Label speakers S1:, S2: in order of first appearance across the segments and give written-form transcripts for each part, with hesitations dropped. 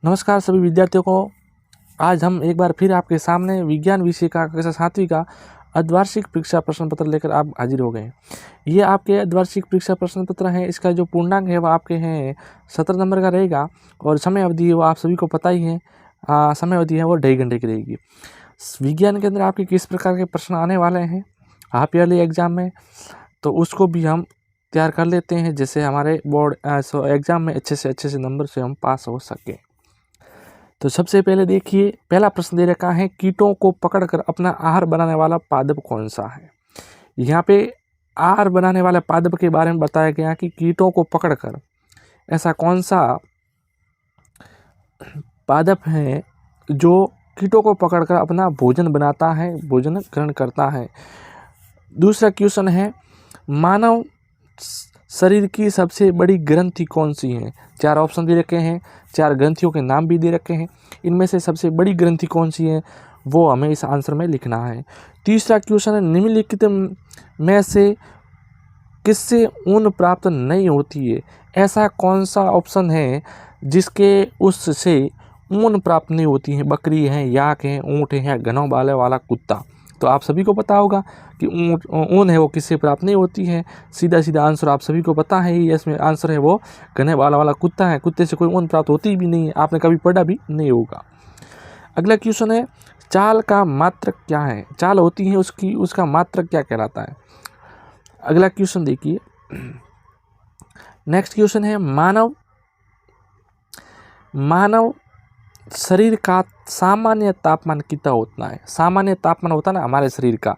S1: नमस्कार सभी विद्यार्थियों को। आज हम एक बार फिर आपके सामने विज्ञान विषय का कक्षा 7वीं का अर्धवार्षिक परीक्षा प्रश्न पत्र लेकर आप हाजिर हो गए हैं। ये आपके अर्धवार्षिक परीक्षा प्रश्न पत्र हैं। इसका जो पूर्णांक है वो आपके हैं 17 नंबर का रहेगा और समय अवधि है वो आप सभी को पता ही है। समय अवधि है वो 2.5 घंटे की रहेगी। विज्ञान के अंदर आपके किस प्रकार के प्रश्न आने वाले हैं हाफ ईयरली एग्जाम में, तो उसको भी हम तैयार कर लेते हैं, जैसे हमारे बोर्ड एग्जाम में अच्छे से नंबर से हम पास हो सकें। तो सबसे पहले देखिए, पहला प्रश्न दे रखा है, कीटों को पकड़कर अपना आहार बनाने वाला पादप कौन सा है। यहाँ पे आहार बनाने वाले पादप के बारे में बताया गया कि कीटों को पकड़कर ऐसा कौन सा पादप है जो कीटों को पकड़कर अपना भोजन बनाता है, भोजन ग्रहण करता है। दूसरा क्वेश्चन है, मानव शरीर की सबसे बड़ी ग्रंथि कौन सी है। 4 ऑप्शन दे रखे हैं, 4 ग्रंथियों के नाम भी दे रखे हैं। इनमें से सबसे बड़ी ग्रंथि कौन सी है वो हमें इस आंसर में लिखना है। तीसरा क्वेश्चन है, निम्नलिखित में से किससे ऊन प्राप्त नहीं होती है। ऐसा कौन सा ऑप्शन है जिसके उससे ऊन प्राप्त नहीं होती है। बकरी है, याक है, ऊँट है या घनों बालों वाला कुत्ता। तो आप सभी को पता होगा कि ऊन है वो किससे प्राप्त नहीं होती है। सीधा आंसर आप सभी को पता है ही, इसमें आंसर है वो घने बालों वाला कुत्ता है। कुत्ते से कोई ऊन प्राप्त होती भी नहीं है, आपने कभी पढ़ा भी नहीं होगा। अगला क्वेश्चन है, चाल का मात्रक क्या है। चाल होती है उसका मात्रक क्या कहलाता है। अगला क्वेश्चन देखिए, नेक्स्ट क्वेश्चन है, मानव शरीर का सामान्य तापमान कितना होता है। सामान्य तापमान होता है ना हमारे शरीर का,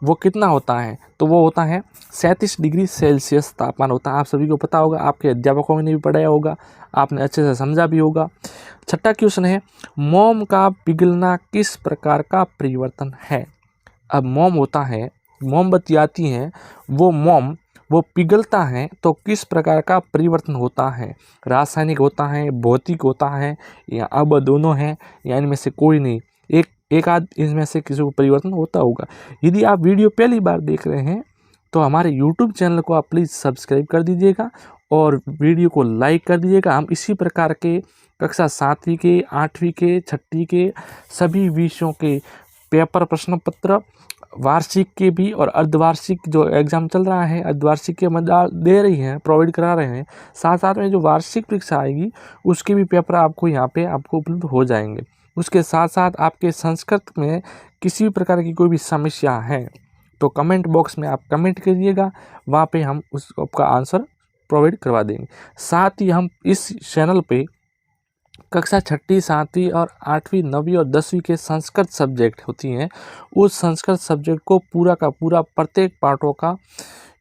S1: वो कितना होता है, तो वो होता है 37 डिग्री सेल्सियस तापमान होता है। आप सभी को पता होगा, आपके अध्यापकों ने भी पढ़ाया होगा, आपने अच्छे से समझा भी होगा। छठा क्वेश्चन है, मोम का पिघलना किस प्रकार का परिवर्तन है। अब मोम होता है, मोमबत्ती आती है, वो मोम वो पिघलता है तो किस प्रकार का परिवर्तन होता है। रासायनिक होता है, भौतिक होता है, या अब दोनों हैं, या इनमें से कोई नहीं। एक आध इनमें से किसी को परिवर्तन होता होगा। यदि आप वीडियो पहली बार देख रहे हैं तो हमारे YouTube चैनल को आप प्लीज़ सब्सक्राइब कर दीजिएगा और वीडियो को लाइक कर दीजिएगा। हम इसी प्रकार के कक्षा 7वीं के, 8वीं के, 6वीं के सभी विषयों के पेपर प्रश्न पत्र, वार्षिक के भी और अर्धवार्षिक जो एग्ज़ाम चल रहा है, अर्धवार्षिक के मदद दे रही हैं, प्रोवाइड करा रहे हैं। साथ में जो वार्षिक परीक्षा आएगी उसके भी पेपर आपको यहाँ पे आपको उपलब्ध हो जाएंगे। उसके साथ साथ आपके संस्कृत में किसी भी प्रकार की कोई भी समस्या है तो कमेंट बॉक्स में आप कमेंट करिएगा, वहाँ पे हम उसका आंसर प्रोवाइड करवा देंगे। साथ ही हम इस चैनल पे कक्षा 6वीं, 7वीं और 8वीं, 9वीं और 10वीं के संस्कृत सब्जेक्ट होती हैं, उस संस्कृत सब्जेक्ट को पूरा का पूरा प्रत्येक पार्टों का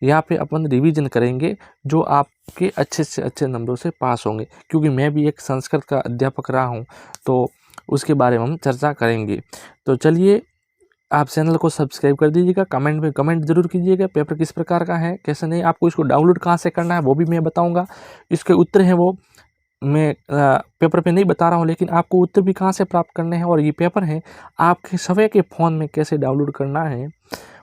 S1: यहाँ पे अपन रिवीजन करेंगे, जो आपके अच्छे से अच्छे नंबरों से पास होंगे। क्योंकि मैं भी एक संस्कृत का अध्यापक रहा हूँ, तो उसके बारे में हम चर्चा करेंगे। तो चलिए, आप चैनल को सब्सक्राइब कर दीजिएगा, कमेंट में कमेंट जरूर कीजिएगा, पेपर किस प्रकार का है, कैसे नहीं। आपको इसको डाउनलोड कहाँ से करना है वो भी मैं बताऊँगा। इसके उत्तर हैं वो मैं पेपर पे नहीं बता रहा हूँ, लेकिन आपको उत्तर भी कहाँ से प्राप्त करने हैं और ये पेपर है आपके सभी के फ़ोन में कैसे डाउनलोड करना है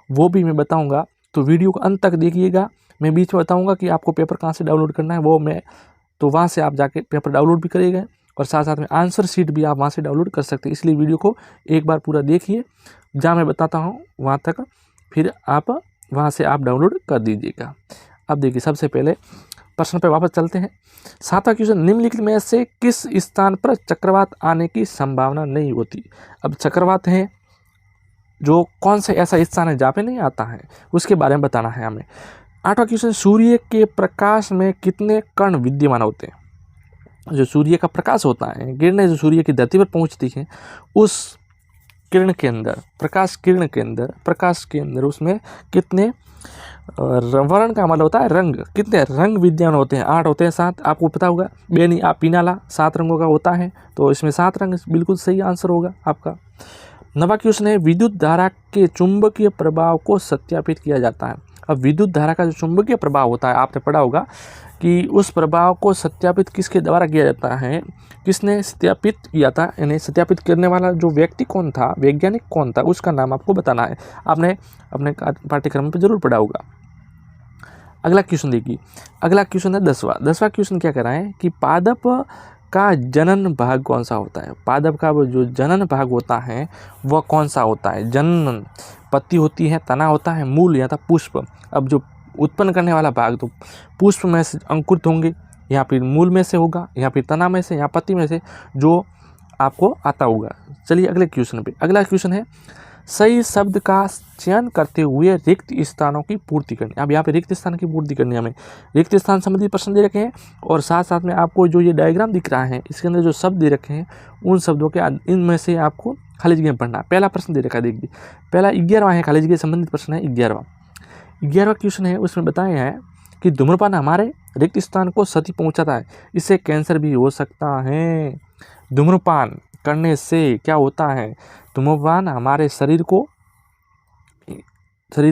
S1: वो भी मैं बताऊँगा। तो वीडियो को अंत तक देखिएगा। मैं बीच में बताऊँगा कि आपको पेपर कहाँ से डाउनलोड करना है वो तो वहाँ से आप जाके पेपर डाउनलोड भी करिएगा और साथ में आंसर शीट भी आप वहाँ से डाउनलोड कर सकते हैं। इसलिए वीडियो को एक बार पूरा देखिए, जहाँ मैं बताता हूँ वहाँ तक, फिर आप वहाँ से आप डाउनलोड कर दीजिएगा। अब देखिए, सबसे पहले प्रश्न पे वापस चलते हैं। 7वां क्वेश्चन, निम्नलिखित में से किस स्थान पर चक्रवात आने की संभावना नहीं होती। अब चक्रवात है जो कौन सा ऐसा स्थान है जहाँ पे नहीं आता है, उसके बारे में बताना है हमें। 8वां क्वेश्चन, सूर्य के प्रकाश में कितने कण विद्यमान होते हैं। जो सूर्य का प्रकाश होता है, किरणें जो सूर्य की धरती पर पहुँचती हैं, उस किरण के अंदर, प्रकाश के अंदर उसमें कितने वर्ण का मतलब होता है रंग, कितने रंग विद्यमान होते हैं। 8 होते हैं, 7 आपको पता होगा। बेनी आप पीनाला 7 रंगों का होता है, तो इसमें 7 रंग बिल्कुल सही आंसर होगा आपका। 9वां क्वेश्चन है, विद्युत धारा के चुंबकीय प्रभाव को सत्यापित किया जाता है। अब विद्युत धारा का जो चुंबकीय प्रभाव होता है, आपने पढ़ा होगा कि उस प्रभाव को सत्यापित किसके द्वारा किया जाता है, किसने सत्यापित किया था, यानी सत्यापित करने वाला जो व्यक्ति कौन था, वैज्ञानिक कौन था, उसका नाम आपको बताना है। आपने अपने पाठ्यक्रम पर जरूर पढ़ा होगा। अगला क्वेश्चन देखिए, अगला क्वेश्चन है 10वां क्वेश्चन क्या कह रहा है कि पादप का जनन भाग कौन सा होता है? पादप का वो जो जनन भाग होता है वह कौन सा होता है? जनन पत्ती होती है, तना होता है, मूल या था पुष्प। अब जो उत्पन्न करने वाला भाग तो पुष्प में से अंकुरित होंगे, या फिर मूल में से होगा, या फिर तना में से, या पत्ती में से, जो आपको आता होगा। चलिए अगले क्वेश्चन पे। अगला क्वेश्चन है सही शब्द का चयन करते हुए रिक्त स्थानों की पूर्ति करनी। अब यहाँ पे रिक्त स्थान की पूर्ति करनी है हमें। रिक्त स्थान संबंधी प्रश्न दे रखे हैं और साथ साथ में आपको जो ये डायग्राम दिख रहा है इसके अंदर जो शब्द दे रखे हैं उन शब्दों के इनमें से आपको खाली जगह पढ़ना। पहला प्रश्न दे रखा है, देखिए पहला 11वां है, खाली जगह संबंधित प्रश्न है 11वां क्वेश्चन है। उसमें बताया है कि धूम्रपान हमारे रिक्त स्थान को क्षति पहुँचाता है, इससे कैंसर भी हो सकता है। धूम्रपान करने से क्या होता है? धूम्रपान हमारे शरीर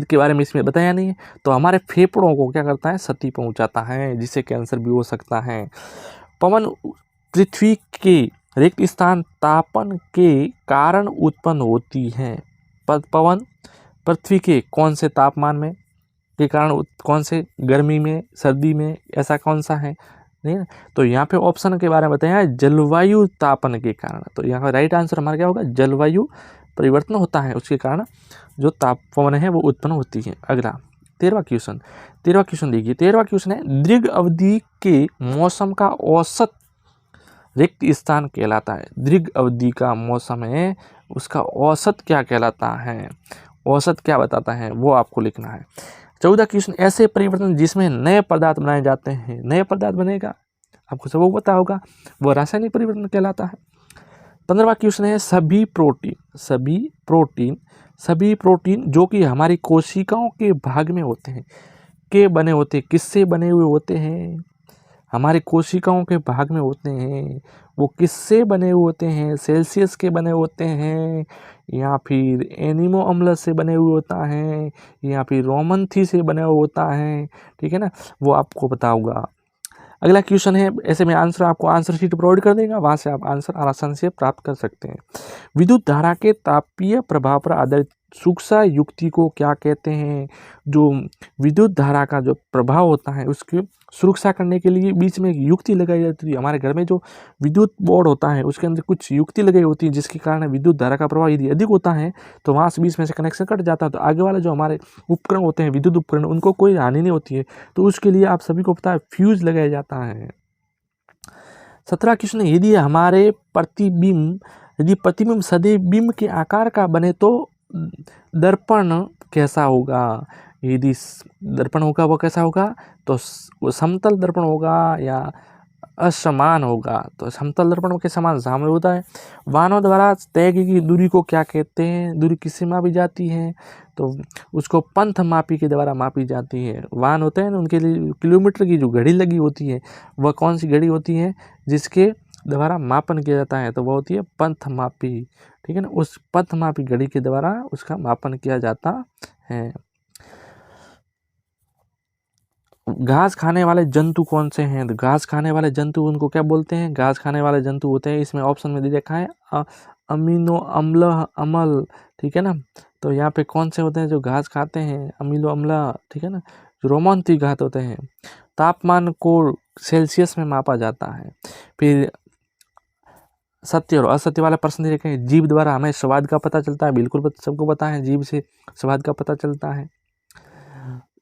S1: के बारे में इसमें बताया नहीं है, तो हमारे फेफड़ों को क्या करता है? क्षति पहुंचाता है, जिससे कैंसर भी हो सकता है। पवन पृथ्वी के रिक्त स्थान तापन के कारण उत्पन्न होती है। पवन पृथ्वी के कौन से तापमान में के कारण, कौन से गर्मी में, सर्दी में, ऐसा कौन सा है? नहीं ना, तो यहाँ पे ऑप्शन के बारे में बताया है जलवायु तापन के कारण। तो यहाँ का राइट आंसर हमारा क्या होगा? जलवायु परिवर्तन होता है, उसके कारण जो तापमान है वो उत्पन्न होती है। अगला 13वां क्वेश्चन देखिए। 13वां क्वेश्चन है दीर्घ अवधि के मौसम का औसत रिक्त स्थान कहलाता है। दीर्घ अवधि का मौसम है, उसका औसत क्या कहलाता है? औसत क्या बताता है वो आपको लिखना है। 14 क्वेश्चन ऐसे परिवर्तन जिसमें नए पदार्थ बनाए जाते हैं। नए पदार्थ बनेगा, आपको सबको पता होगा, वो रासायनिक परिवर्तन कहलाता है। 15वां क्वेश्चन है सभी प्रोटीन जो कि हमारी कोशिकाओं के भाग में होते हैं, के बने होते हैं, किससे बने हुए होते हैं? हमारे कोशिकाओं के भाग में होते हैं, वो किससे बने हुए होते हैं? सेल्सियस के बने होते हैं, या फिर एनिमो अम्ल से बने हुए होता है, या फिर रोमन थी से बने हुए होता है। ठीक है ना, वो आपको पता होगा। अगला क्वेश्चन है, ऐसे में आंसर आपको आंसर शीट प्रोवाइड कर देगा, वहाँ से आप आंसर आसानी से प्राप्त कर सकते हैं। विद्युत धारा के तापीय प्रभाव पर आधारित सूक्ष्म युक्ति को क्या कहते हैं? जो विद्युत धारा का जो प्रभाव होता है उसकी सुरक्षा करने के लिए बीच में एक युक्ति लगाई जाती है। हमारे घर में जो विद्युत बोर्ड होता है उसके अंदर कुछ युक्ति लगाई होती है, जिसके कारण विद्युत धारा का प्रभाव यदि अधिक होता है तो वहाँ से बीच में से कनेक्शन कट जाता है, तो आगे वाले जो हमारे उपकरण होते हैं, विद्युत उपकरण, उनको कोई हानि नहीं होती है। तो उसके लिए आप सभी को पता है फ्यूज लगाया जाता है। 17 क्वेश्चन, यदि हमारे प्रतिबिंब सदैव बिंब के आकार का बने तो दर्पण कैसा होगा? यदि दर्पण होगा वो कैसा होगा? तो वो समतल दर्पण होगा या असमान होगा? तो समतल दर्पण के समान सामने होता है। वाहनों द्वारा तय की दूरी को क्या कहते हैं? दूरी किससे मापी जाती है? तो उसको पंथ मापी के द्वारा मापी जाती है। वाहन होते हैं ना, उनके लिए किलोमीटर की जो घड़ी लगी होती है वह कौन सी घड़ी होती है जिसके द्वारा मापन किया जाता है? तो वह होती है पंथ मापी। ठीक है ना, उस पंथ मापी घड़ी के द्वारा उसका मापन किया जाता है। घास खाने वाले जंतु कौन से हैं? तो घास खाने वाले जंतु उनको क्या बोलते हैं? घास खाने वाले जंतु होते हैं, इसमें ऑप्शन में दे रखा है अमीनो अम्ल। ठीक है ना, तो यहाँ पे कौन से होते हैं जो घास खाते हैं? अमीनो अम्ल। ठीक है ना, जो रोमन्थी घात होते हैं। तापमान को सेल्सियस में मापा जाता है। फिर सत्य और असत्य वाला प्रश्न दे रखे हैं। जीभ द्वारा हमें स्वाद का पता चलता है, बिल्कुल सबको पता है, जीभ से स्वाद का पता चलता है।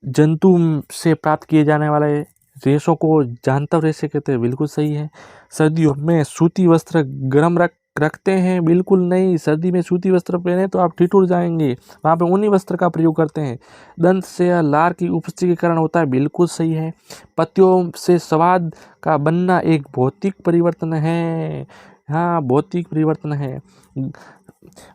S1: जंतु से प्राप्त किए जाने वाले रेशों को जानतर रेशे कहते हैं, बिल्कुल सही है। सर्दियों में सूती वस्त्र गर्म रखते हैं, बिल्कुल नहीं। सर्दी में सूती वस्त्र पहने तो आप ठिठुर जाएंगे, वहाँ पे ऊनी वस्त्र का प्रयोग करते हैं। दंत से या लार की उपस्थिति के कारण होता है, बिल्कुल सही है। पत्तियों से स्वाद का बनना एक भौतिक परिवर्तन है, हाँ भौतिक परिवर्तन है।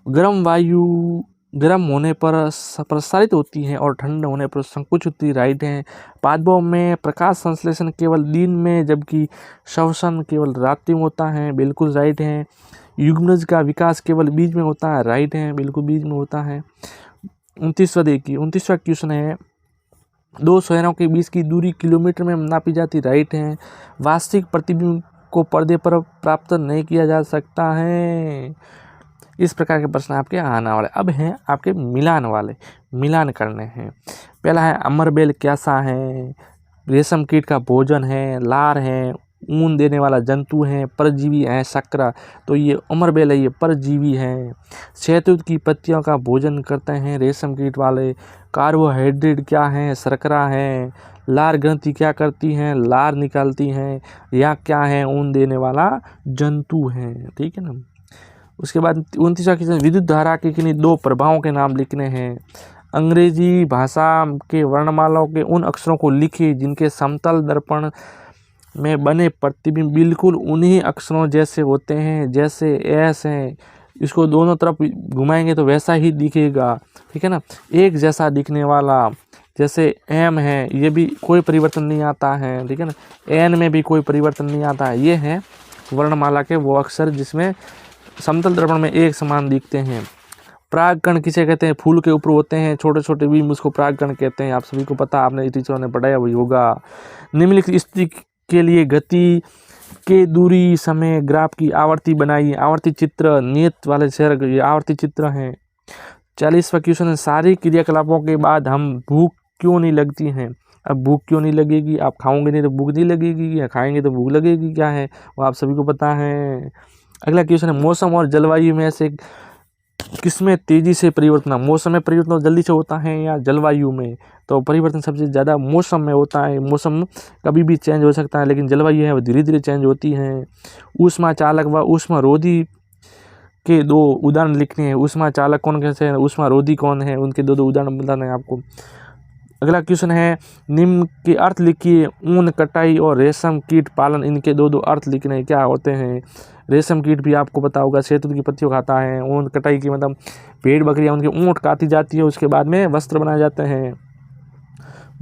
S1: गर्म वायु गर्म होने पर प्रसारित होती है और ठंड होने पर संकुचित होती है, राइट है। पादपों में प्रकाश संश्लेषण केवल दिन में जबकि श्वसन केवल रात्रि में होता है, बिल्कुल राइट है। युग्मनज का विकास केवल बीज में होता है, राइट है, बिल्कुल बीज में होता है। 29वां क्वेश्चन है, दो शहरों के बीच की दूरी किलोमीटर में नापी जाती, राइट है। वास्तविक प्रतिबिंब को पर्दे पर प्राप्त नहीं किया जा सकता है। इस प्रकार के प्रश्न आपके आने वाले। अब हैं आपके मिलान करने हैं। पहला है अमरबेल कैसा है? रेशम कीट का भोजन है, लार है, ऊन देने वाला जंतु है, परजीवी है। शक्र, तो ये अमरबेल है, ये परजीवी है। शहतूत की पत्तियों का भोजन करते हैं रेशम कीट वाले। कार्बोहाइड्रेट क्या है? शर्करा है। लार ग्रंथि क्या करती हैं? लार निकालती हैं। या क्या है? ऊन देने वाला जंतु है। ठीक है ना। उसके बाद 29वां क्वेश्चन, विद्युत धारा के किन्हीं दो प्रभावों के नाम लिखने हैं। अंग्रेजी भाषा के वर्णमालाओं के उन अक्षरों को लिखिए जिनके समतल दर्पण में बने प्रतिबिंब बिल्कुल उन्हीं अक्षरों जैसे होते हैं। जैसे एस है, इसको दोनों तरफ घुमाएंगे तो वैसा ही दिखेगा। ठीक है ना। एक जैसा दिखने वाला, जैसे एम है, ये भी कोई परिवर्तन नहीं आता है। ठीक है ना। एन में भी कोई परिवर्तन नहीं आता है। ये है वर्णमाला के वो अक्षर जिसमें समतल दर्पण में एक समान दिखते हैं। परागकण किसे कहते हैं? फूल के ऊपर होते हैं छोटे छोटे बीज, उसको परागकण कहते हैं। आप सभी को पता, आपने टीचरों ने पढ़ाया वही होगा। निम्नलिखित स्थिति के लिए गति के दूरी समय ग्राफ की आवर्ती बनाई। आवर्ती चित्र नियत वाले शहर, ये आवर्ती चित्र हैं। 40वां क्वेश्चन है, सारी क्रियाकलापों के बाद हम भूख क्यों नहीं लगती हैं? अब भूख क्यों नहीं लगेगी? आप खाओगे नहीं तो भूख नहीं लगेगी, या खाएंगे तो भूख लगेगी? क्या है वो आप सभी को पता है। अगला क्वेश्चन है, मौसम और जलवायु में से किसमें तेजी से परिवर्तन? मौसम में परिवर्तन जल्दी से होता है या जलवायु में? तो परिवर्तन सबसे ज़्यादा मौसम में होता है। मौसम कभी भी चेंज हो सकता है, लेकिन जलवायु है वो धीरे धीरे चेंज होती है। ऊष्मा चालक व ऊष्मा रोधी के दो उदाहरण लिखने हैं। ऊष्मा चालक कौन कैसे है, ऊष्मा रोधी कौन है, उनके दो उदाहरण बताने हैं आपको। अगला क्वेश्चन है, निम्न के अर्थ लिखिए। ऊन कटाई और रेशम कीट पालन, इनके दो अर्थ लिखने क्या होते हैं? रेशम कीट भी आपको पता होगा, शहतूत की पत्तियों खाता है। ऊन कटाई की मतलब भेड़ बकरियां उनकी ऊँट काटी जाती है, उसके बाद में वस्त्र बनाए जाते हैं।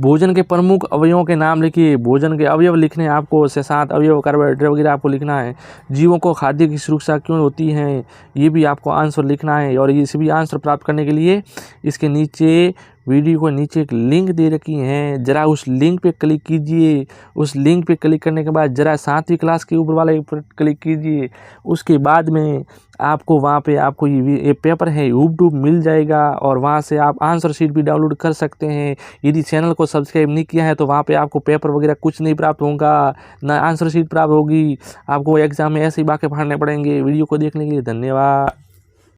S1: भोजन के प्रमुख अवयवों के नाम लिखिए। भोजन के अवयव लिखने आपको, 7 अवयव, कार्बोहाइड्रेट वगैरह आपको लिखना है। जीवों को खाद्य की सुरक्षा क्यों होती है, ये भी आपको आंसर लिखना है। और ये सभी आंसर प्राप्त करने के लिए इसके नीचे वीडियो को नीचे एक लिंक दे रखी है, जरा उस लिंक पे क्लिक कीजिए। उस लिंक पे क्लिक करने के बाद जरा 7वीं क्लास के ऊपर वाले पर क्लिक कीजिए। उसके बाद में आपको वहाँ पे आपको ये पेपर है यूट्यूब मिल जाएगा, और वहाँ से आप आंसर शीट भी डाउनलोड कर सकते हैं। यदि चैनल को सब्सक्राइब नहीं किया है तो वहाँ पे आपको पेपर वगैरह कुछ नहीं प्राप्त होगा, ना आंसर शीट प्राप्त होगी। आपको एग्जाम में ऐसे ही बाके फाड़ने पड़ेंगे। वीडियो को देखने के लिए धन्यवाद।